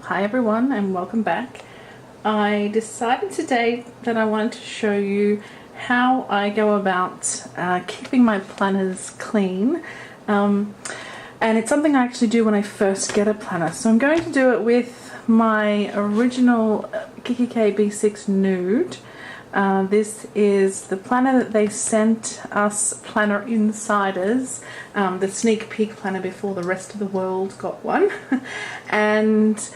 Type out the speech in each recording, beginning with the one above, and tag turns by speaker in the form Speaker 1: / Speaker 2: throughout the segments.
Speaker 1: Hi everyone and welcome back. I decided today that I wanted to show you how I go about keeping my planners clean, and it's something I actually do when I first get a planner. So I'm going to do it with my original Kikki K B6 Nude. This is the planner that they sent us planner insiders, the sneak peek planner before the rest of the world got one. And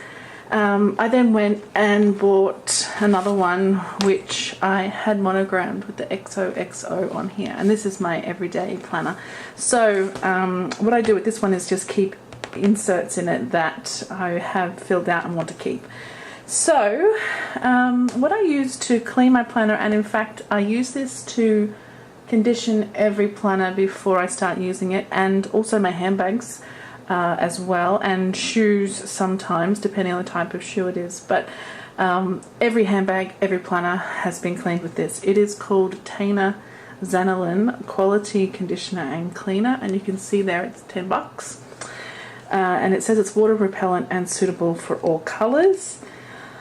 Speaker 1: I then went and bought another one which I had monogrammed with the XOXO on here, and this is my everyday planner. So what I do with this one is just keep inserts in it that I have filled out and want to keep. So what I use to clean my planner, and in fact I use this to condition every planner before I start using it, and also my handbags as well, and shoes sometimes depending on the type of shoe it is, but every handbag, every planner has been cleaned with this. It is called Tana Zanolin Quality Conditioner and Cleaner, and you can see there it's $10, and it says it's water repellent and suitable for all colours.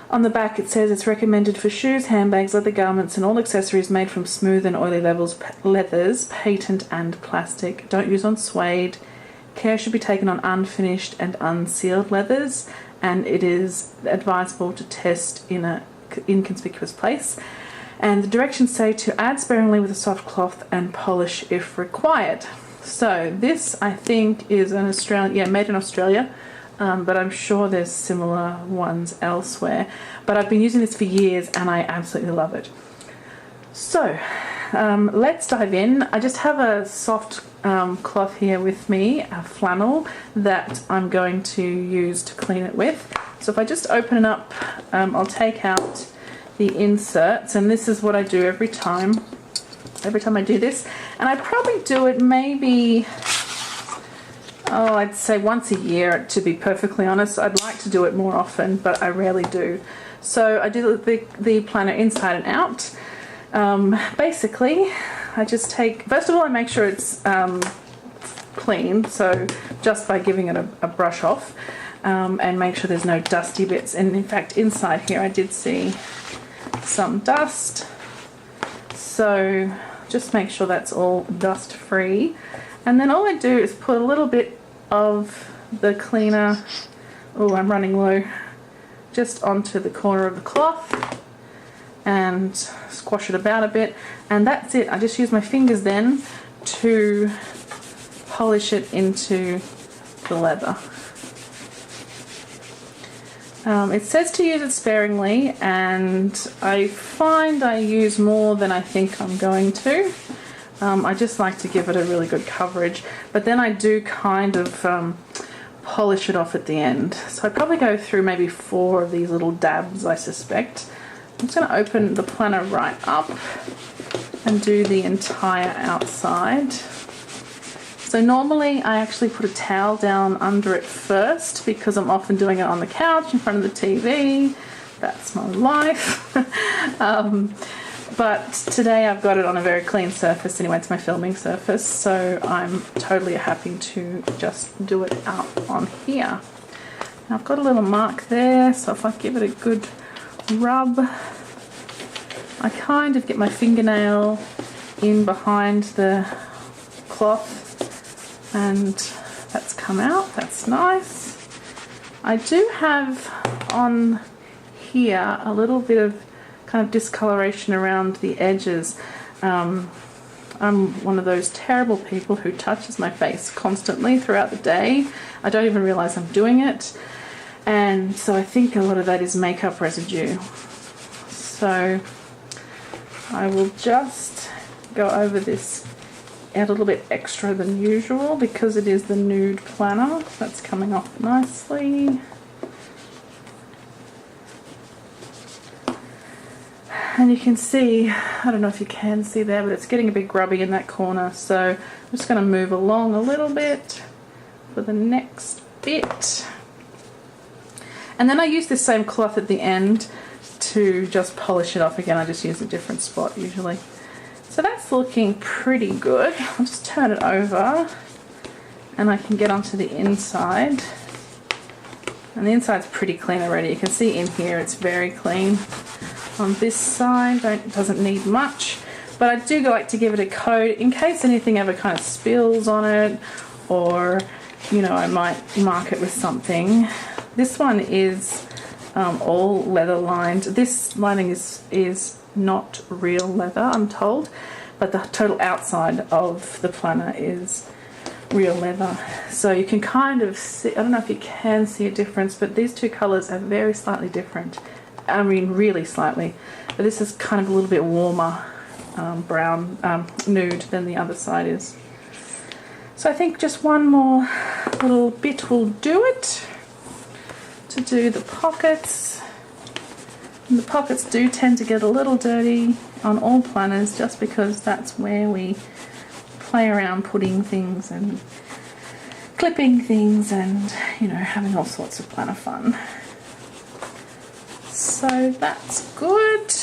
Speaker 1: On the back it says it's recommended for shoes, handbags, leather garments and all accessories made from smooth and oily leathers, patent and plastic. Don't use on suede. Care should be taken on unfinished and unsealed leathers, and it is advisable to test in an inconspicuous place. And the directions say to add sparingly with a soft cloth and polish if required. So this, I think, is an Australian, made in Australia. But I'm sure there's similar ones elsewhere. But I've been using this for years and I absolutely love it. So let's dive in. I just have a soft cloth here with me, a flannel, that I'm going to use to clean it with. So if I just open it up, I'll take out the inserts, and this is what I do every time I do this. And I probably do it maybe, I'd say once a year, to be perfectly honest. I'd like to do it more often, but I rarely do. So I do the planner inside and out. Basically, I just take, first of all, I make sure it's clean, so just by giving it a brush off, and make sure there's no dusty bits. And in fact, inside here I did see some dust, so just make sure that's all dust free. And then all I do is put a little bit of the cleaner, I'm running low, just onto the corner of the cloth and squash it about a bit, and that's it. I just use my fingers then to polish it into the leather. It says to use it sparingly, and I find I use more than I think I'm going to. I just like to give it a really good coverage, but then I do kind of polish it off at the end. So I probably go through maybe 4 of these little dabs, I suspect. I'm just going to open the planner right up and do the entire outside. So normally I actually put a towel down under it first, because I'm often doing it on the couch in front of the TV. That's my life. But today I've got it on a very clean surface anyway. It's my filming surface, so I'm totally happy to just do it out on here. Now I've got a little mark there, so if I give it a good rub, I kind of get my fingernail in behind the cloth, and that's come out. That's nice. I do have on here a little bit of kind of discoloration around the edges. I'm one of those terrible people who touches my face constantly throughout the day. I don't even realize I'm doing it, and so I think a lot of that is makeup residue. So I will just go over this a little bit extra than usual because it is the nude planner. That's coming off nicely. And you can see, I don't know if you can see there, but it's getting a bit grubby in that corner. So I'm just going to move along a little bit for the next bit. And then I use this same cloth at the end to just polish it off again. I just use a different spot usually. So that's looking pretty good. I'll just turn it over and I can get onto the inside. And the inside's pretty clean already. You can see in here it's very clean. On this side, doesn't need much. But I do like to give it a coat in case anything ever kind of spills on it, or, you know, I might mark it with something. This one is all leather lined. This lining is not real leather, I'm told, but the total outside of the planner is real leather. So you can kind of see, I don't know if you can see a difference, but these two colors are very slightly different. I mean, really slightly. But this is kind of a little bit warmer brown, nude than the other side is. So I think just one more little bit will do it to do the pockets. And the pockets do tend to get a little dirty on all planners just because that's where we play around putting things and clipping things and, you know, having all sorts of planner fun. So that's good.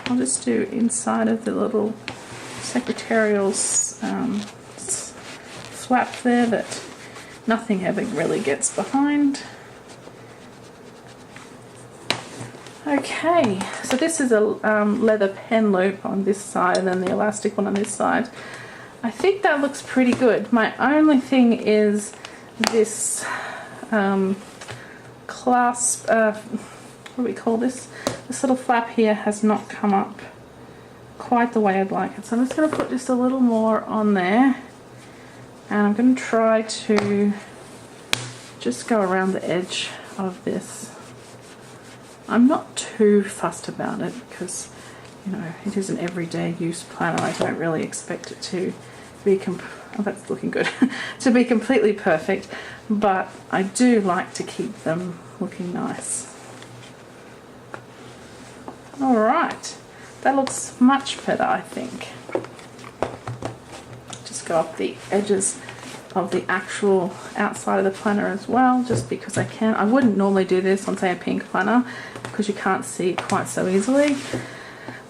Speaker 1: I'll just do inside of the little secretarial swap there that nothing ever really gets behind. Okay, so this is a leather pen loop on this side and then the elastic one on this side. I think that looks pretty good. My only thing is this clasp, what do we call this? This little flap here has not come up quite the way I'd like it. So I'm just going to put just a little more on there. And I'm going to try to just go around the edge of this. I'm not too fussed about it because, you know, it is an everyday use planner. I don't really expect it to be oh, that's looking good. To be completely perfect, but I do like to keep them looking nice. Alright, that looks much better, I think. Just go up the edges of the actual outside of the planner as well, just because I can. I wouldn't normally do this on, say, a pink planner because you can't see it quite so easily.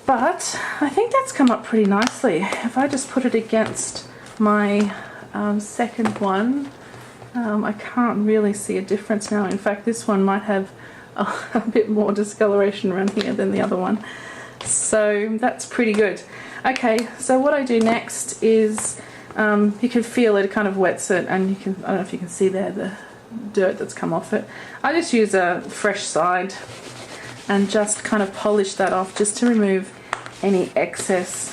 Speaker 1: But I think that's come up pretty nicely. If I just put it against my second one, I can't really see a difference now. In fact, this one might have a bit more discoloration around here than the other one. So that's pretty good. Okay, so what I do next is, you can feel it kind of wets it, and you can, I don't know if you can see there the dirt that's come off it. I just use a fresh side and just kind of polish that off just to remove any excess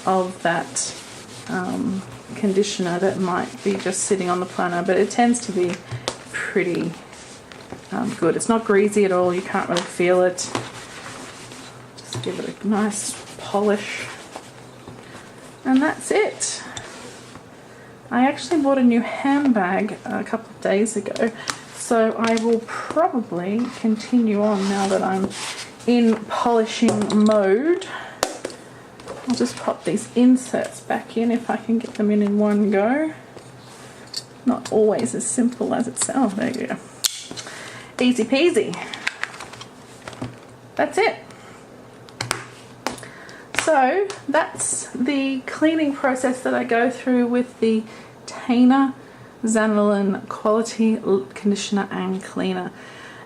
Speaker 1: of that conditioner that might be just sitting on the planner, but it tends to be pretty good. It's not greasy at all, you can't really feel it. Just give it a nice polish and that's it. I actually bought a new handbag a couple of days ago, so I will probably continue on now that I'm in polishing mode. I'll just pop these inserts back in if I can get them in one go. Not always as simple as it sounds. There you go. Easy peasy. That's it. So that's the cleaning process that I go through with the Tainer Zanilin Quality Conditioner and Cleaner.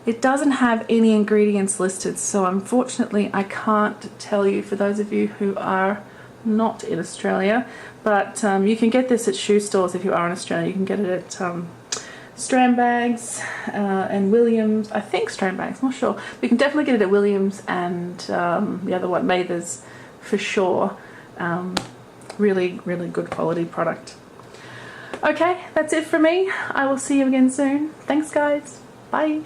Speaker 1: It doesn't have any ingredients listed, so unfortunately I can't tell you for those of you who are not in Australia, but you can get this at shoe stores if you are in Australia. You can get it at Strandbags and Williams. I think Strandbags, I'm not sure. But you can definitely get it at Williams and the other one, Mathers, for sure. Really, really good quality product. Okay, that's it for me. I will see you again soon. Thanks, guys. Bye.